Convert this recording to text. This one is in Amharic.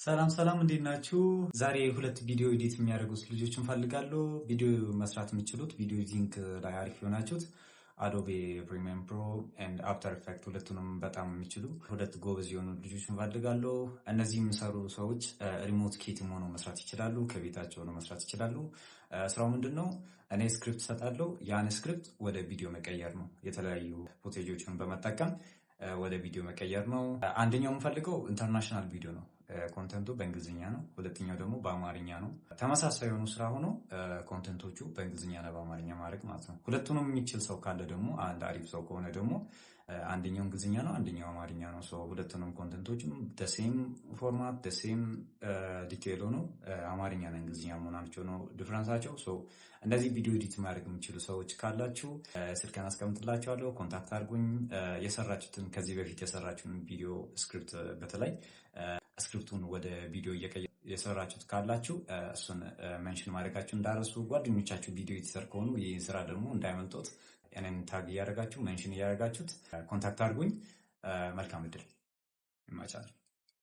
ሰላም እንዴት ናችሁ? ዛሬ ሁለት ቪዲዮ ኤዲት የሚያደርጉት ልጆችን ፈልጋለሁ። ቪዲዮ መስራት የምችሉት ቪዲዮ ኤዲቲንግ ላይ አሪፍ የሆናችሁት አዶቤ ፕሪሚየም ፕሮ ኤንድ አፍተር ኢፌክት ሁለቱንም በጣም የሚችሉ ሁለት ጎበዝ የሆኑ ልጆችን ፈልጋለሁ። እነዚህ የሚሰሩ ሰዎች ሪሞት ኬትም ሆነው መስራት ይችላሉ፣ ከቤታቸው ሆነው መስራት ይችላሉ። ስራው ምንድነው? እኔ ስክሪፕት እሰጣለሁ። ያን ስክሪፕት ወደ ቪዲዮ መቀየር ነው። የተለያዩ ፉቴጆችን በመጠቀም ወደ ቪዲዮ መቀየር ነው። አንደኛው የምፈልገው ኢንተርናሽናል ቪዲዮ ነው። ኮንተንቱ በእንግሊዝኛ ነው። ሁለተኛው ደግሞ በአማርኛ ነው። ተመሳሳይ የሆኑ ስራ ሆኖ ኮንተንቶቹ በእንግሊዝኛና በአማርኛ ማድረግ ማለት ነው። ሁለቱንም የሚችል ሰው ካለ ደግሞ አንድ አሪፍ ሰው ከሆነ ደግሞ አንደኛው እንግሊዝኛ ነው፣ አንደኛው አማርኛ ነው። ሁለቱንም ኮንተንቶችም ደሴም ፎርማት ደሴም ዲቴይል ሆኖ አማርኛና እንግሊዝኛ መሆናቸው ነው ዲፍረንሳቸው። እንደዚህ ቪዲዮ ኤዲት ማድረግ የሚችሉ ሰዎች ካላችሁ ስልኬን አስቀምጥላችኋለሁ፣ ኮንታክት አድርጉኝ። የሰራችሁትን ከዚህ በፊት የሰራችሁትን ቪዲዮ ስክሪፕት በተለይ ስክሪፕቱን ወደ ቪዲዮ የሰራችሁት ካላችሁ እሱን ሜንሽን ማድረጋችሁ እንዳረሱ። ጓደኞቻችሁ ቪዲዮ ኤዲተር ከሆኑ ይህ ስራ ደግሞ እንዳይመልጦት እኔን ታግ እያደረጋችሁ ሜንሽን እያደረጋችሁት ኮንታክት አድርጉኝ። መልካም እድል ይመቻል።